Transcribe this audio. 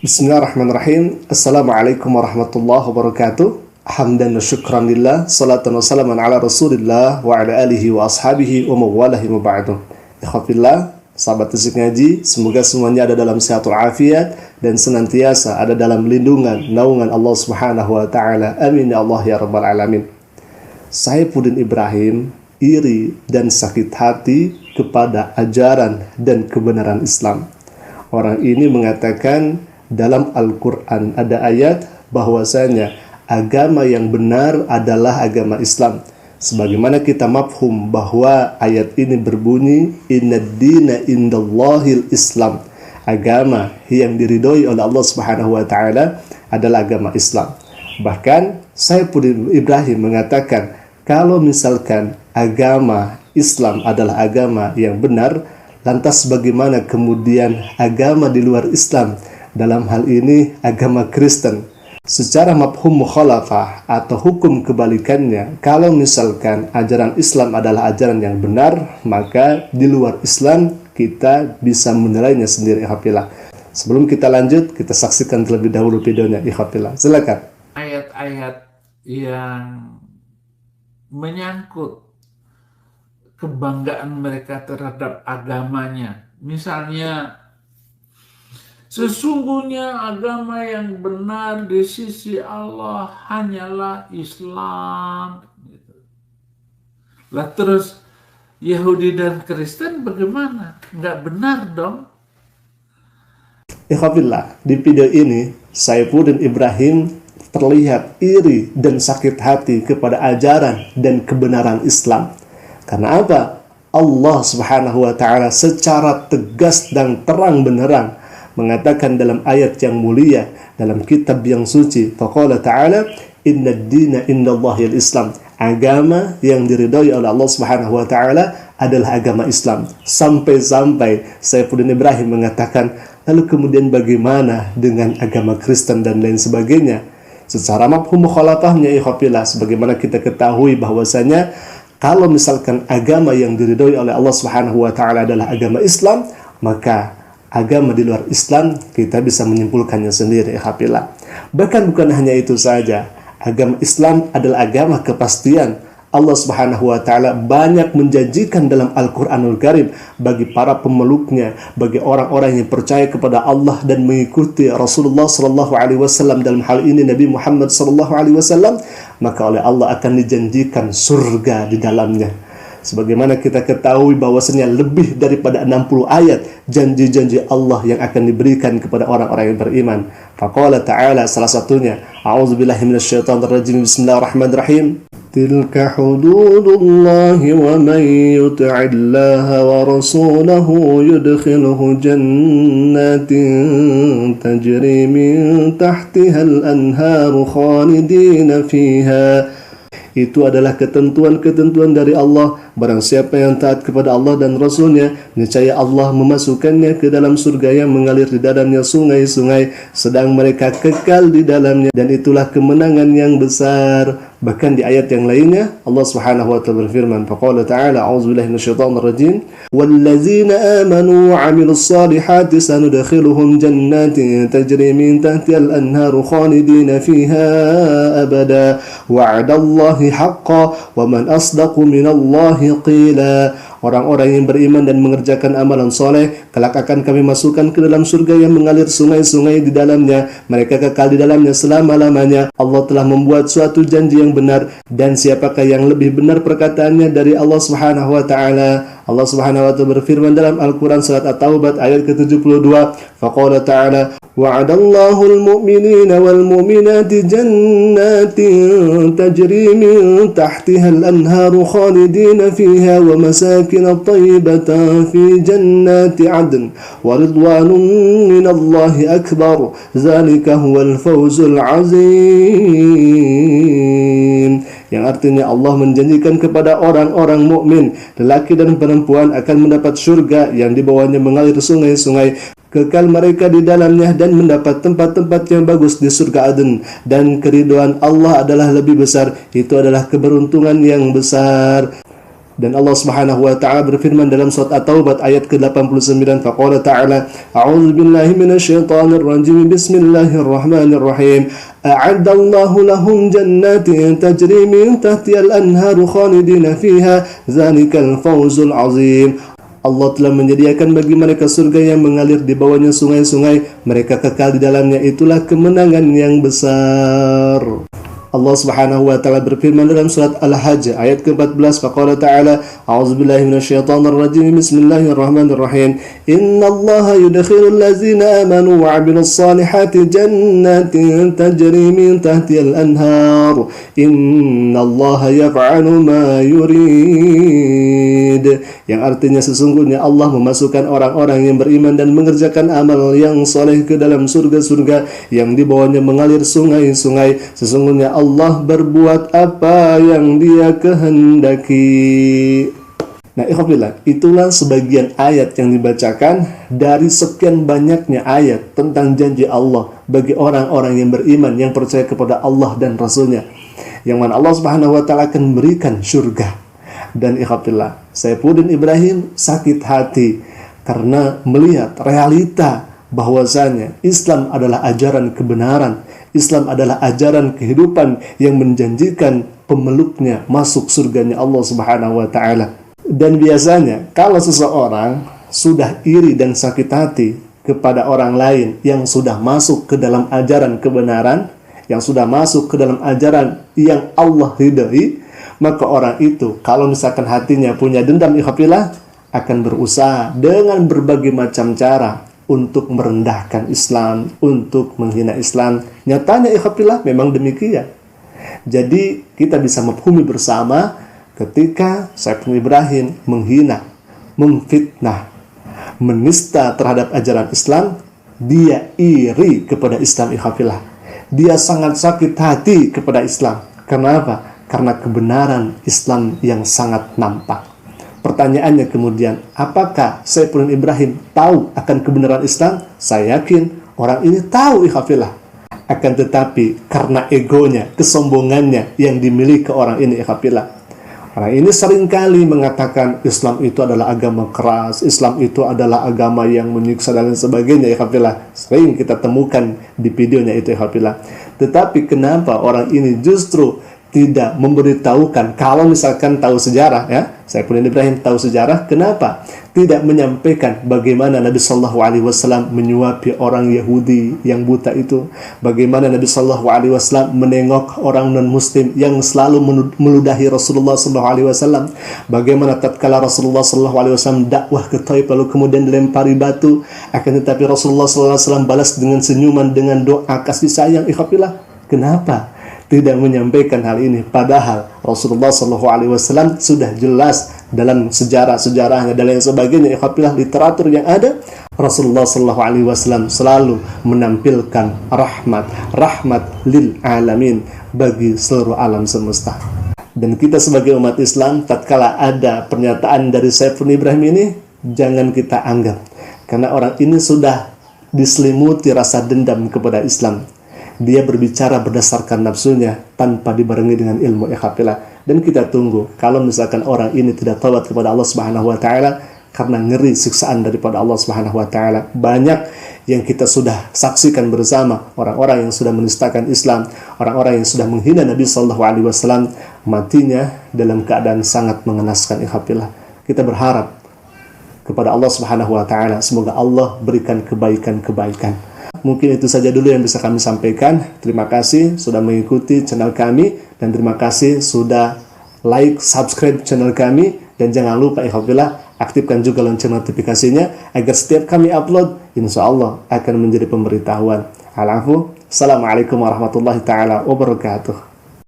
Bismillahirrahmanirrahim. Assalamualaikum warahmatullahi wabarakatuh. Hamdan wa syukran lillah, salatan wa salaman ala rasulillah wa ala alihi wa ashabihi wa mawalahi wa ba'du. Ikhwafillah, sahabat Tasik Ngaji, semoga semuanya ada dalam sehatul afiat dan senantiasa ada dalam lindungan, naungan Allah subhanahu wa ta'ala. Amin ya Allah ya rabbal alamin. Saifuddin Ibrahim iri dan sakit hati kepada ajaran dan kebenaran Islam. Orang ini mengatakan dalam Al-Quran ada ayat bahwasanya agama yang benar adalah agama Islam. Sebagaimana kita mafhum bahwa ayat ini berbunyi Innad dina indallahil Islam. Agama yang diridhoi oleh Allah Subhanahu wa taala adalah agama Islam. Bahkan Saifuddin Ibrahim mengatakan kalau misalkan agama Islam adalah agama yang benar, lantas bagaimana kemudian agama di luar Islam, dalam hal ini agama Kristen, secara mafhum mukhalafah atau hukum kebalikannya, kalau misalkan ajaran Islam adalah ajaran yang benar, maka di luar Islam kita bisa menilainya sendiri. Ikhwafillah. Sebelum kita lanjut, kita saksikan terlebih dahulu videonya. Ikhwafillah, silakan. Ayat-ayat yang menyangkut kebanggaan mereka terhadap agamanya, misalnya sesungguhnya agama yang benar di sisi Allah hanyalah Islam. Lah terus Yahudi dan Kristen bagaimana? Nggak benar dong. Ikhwafillah, di video ini Saifuddin Ibrahim terlihat iri dan sakit hati kepada ajaran dan kebenaran Islam. Karena apa? Allah subhanahu wa ta'ala secara tegas dan terang benderang mengatakan dalam ayat yang mulia dalam kitab yang suci, faqala ta'ala innad dina indallahil Islam. Agama yang diridhoi oleh Allah Subhanahu wa taala adalah agama Islam. Sampai-sampai Saifuddin Ibrahim mengatakan, lalu kemudian bagaimana dengan agama Kristen dan lain sebagainya? Secara mafhum mukhalafahnya ikhwafillah, sebagaimana kita ketahui bahwasanya kalau misalkan agama yang diridhoi oleh Allah Subhanahu wa taala adalah agama Islam, maka agama di luar Islam kita bisa menyimpulkannya sendiri. Ikhwafillah. Bahkan bukan hanya itu saja, agama Islam adalah agama kepastian. Allah Subhanahu wa taala banyak menjanjikan dalam Al-Qur'anul Karim bagi para pemeluknya, bagi orang-orang yang percaya kepada Allah dan mengikuti Rasulullah sallallahu alaihi wasallam, dalam hal ini Nabi Muhammad sallallahu alaihi wasallam, maka oleh Allah akan dijanjikan surga di dalamnya. Sebagaimana kita ketahui bahwasanya lebih daripada 60 ayat janji-janji Allah yang akan diberikan kepada orang-orang yang beriman. Faqala ta'ala, salah satunya, a'udzubillahi minasyaitonirrajim, bismillahirrahmanirrahim. Tilka hududullahi wa man yuti'illaha wa rasulahu yudkhilhu jannatin tajri min tahtiha al-anharu khalidina fiha. Itu adalah ketentuan-ketentuan dari Allah. Barang siapa yang taat kepada Allah dan Rasulnya, niscaya Allah memasukkannya ke dalam surga yang mengalir di dalamnya sungai-sungai, sedang mereka kekal di dalamnya, dan itulah kemenangan yang besar. Bahkan di ayat yang lainnya Allah Subhanahu wa taala berfirman, faqala ta'ala, a'udzubillahi minasyaitonir rajim, wallazina amanu wa 'amilus solihati sanudkhiluhum jannatin tajri min tahtiha al-anharu khalidina fiha abada wa'adallahi haqqan wa man asdaqu minallahi qila. Orang-orang yang beriman dan mengerjakan amalan soleh, kelak akan kami masukkan ke dalam surga yang mengalir sungai-sungai di dalamnya. Mereka kekal di dalamnya selama-lamanya. Allah telah membuat suatu janji yang benar, dan siapakah yang lebih benar perkataannya dari Allah Subhanahu wa taala? Allah Subhanahu wa taala berfirman dalam Al-Quran surat At-Taubah ayat ke-72, faqala ta'ala wa'adallahu al-mu'minina wal-mu'minati jannatin tajri min tahtiha al-anharu khalidina fiha wa masakin tayyibatan fi jannati 'adn wa ridwanun minallahi akbar dzalika huwal fawzul 'azim. Yang artinya Allah menjanjikan kepada orang-orang mukmin, lelaki dan perempuan, akan mendapat surga yang di bawahnya mengalir sungai-sungai, kekal mereka di dalamnya dan mendapat tempat-tempat yang bagus di surga Aden, dan keridhaan Allah adalah lebih besar. Itu adalah keberuntungan yang besar. Dan Allah Subhanahu wa taala berfirman dalam surat At-Taubah ayat ke-89, faqala ta'ala a'udzu billahi minasyaitonir rajim bismillahirrahmanirrahim a'addallahu lahum jannatin tajri min tahtihal anharu khalidina fiha dzalikal fawzul azim. Allah telah menyediakan bagi mereka surga yang mengalir di bawahnya sungai-sungai, mereka kekal di dalamnya, itulah kemenangan yang besar. Allah Subhanahu wa taala berfirman dalam surat Al-Hajj ayat ke-14, faqala ta'ala a'udzubillahi minasyaitonir rajim bismillahirrahmanirrahim innallaha yudkhilul ladzina amanu wa 'amilus solihati jannatin tajri min tahtihal anhar innallaha yaf'alu ma yurid, yang artinya sesungguhnya Allah memasukkan orang-orang yang beriman dan mengerjakan amal yang soleh ke dalam surga-surga yang di bawahnya mengalir sungai-sungai, sesungguhnya Allah berbuat apa yang Dia kehendaki. Nah, ikhwafillah, itulah sebagian ayat yang dibacakan dari sekian banyaknya ayat tentang janji Allah bagi orang-orang yang beriman, yang percaya kepada Allah dan Rasulnya, yang mana Allah Subhanahu wa taala akan memberikan surga. Dan ikhwafillah, Saifuddin Ibrahim sakit hati karena melihat realita bahwasanya Islam adalah ajaran kebenaran, Islam adalah ajaran kehidupan yang menjanjikan pemeluknya masuk surganya Allah Subhanahu wa taala. Dan biasanya kalau seseorang sudah iri dan sakit hati kepada orang lain yang sudah masuk ke dalam ajaran kebenaran, yang sudah masuk ke dalam ajaran yang Allah ridhai, maka orang itu kalau misalkan hatinya punya dendam, ikhwafillah, akan berusaha dengan berbagai macam cara untuk merendahkan Islam, untuk menghina Islam. Nyatanya ikhwafillah memang demikian. Jadi kita bisa memahami bersama ketika Saifuddin Ibrahim menghina, memfitnah, menista terhadap ajaran Islam, dia iri kepada Islam, ikhwafillah. Dia sangat sakit hati kepada Islam. Kenapa? Karena kebenaran Islam yang sangat nampak. Pertanyaannya kemudian, apakah Saifuddin Ibrahim tahu akan kebenaran Islam? Saya yakin orang ini tahu, ikhwafillah. Akan tetapi karena egonya, kesombongannya yang dimiliki orang ini, ikhwafillah, orang ini seringkali mengatakan Islam itu adalah agama keras, Islam itu adalah agama yang menyiksa dan lain sebagainya, ikhwafillah. Sering kita temukan di videonya itu, ikhwafillah. Tetapi kenapa orang ini justru tidak memberitahukan, kalau misalkan tahu sejarah, ya, Saifuddin Ibrahim tahu sejarah, kenapa tidak menyampaikan bagaimana Nabi Shallallahu Alaihi Wasallam menyuapi orang Yahudi yang buta itu, bagaimana Nabi Shallallahu Alaihi Wasallam menengok orang non Muslim yang selalu meludahi Rasulullah Shallallahu Alaihi Wasallam, bagaimana tatkala Rasulullah Shallallahu Alaihi Wasallam dakwah ke Taif lalu kemudian dilempari batu, akan tetapi Rasulullah Shallallahu Alaihi Wasallam balas dengan senyuman, dengan doa kasih sayang, ikhwafillah. Kenapa tidak menyampaikan hal ini? Padahal Rasulullah SAW sudah jelas dalam sejarah-sejarahnya dan lain sebagainya, ikhwafillah, literatur yang ada, Rasulullah SAW selalu menampilkan rahmat lil alamin, bagi seluruh alam semesta. Dan kita sebagai umat Islam, tatkala ada pernyataan dari Saifuddin Ibrahim ini, jangan kita anggap, karena orang ini sudah diselimuti rasa dendam kepada Islam. Dia berbicara berdasarkan nafsunya tanpa dibarengi dengan ilmu, ikhwafillah. Dan kita tunggu kalau misalkan orang ini tidak taubat kepada Allah Subhanahu wa taala karena ngeri siksaan daripada Allah Subhanahu wa taala. Banyak yang kita sudah saksikan bersama, orang-orang yang sudah menistakan Islam, orang-orang yang sudah menghina Nabi sallallahu alaihi wasallam, matinya dalam keadaan sangat mengenaskan, ikhwafillah. Kita berharap kepada Allah Subhanahu wa taala semoga Allah berikan kebaikan-kebaikan. Mungkin itu saja dulu yang bisa kami sampaikan. Terima kasih sudah mengikuti channel kami, dan terima kasih sudah like, subscribe channel kami, dan jangan lupa, ikhwafillah, aktifkan juga lonceng notifikasinya agar setiap kami upload, insya Allah akan menjadi pemberitahuan. Assalamualaikum warahmatullahi taala wabarakatuh.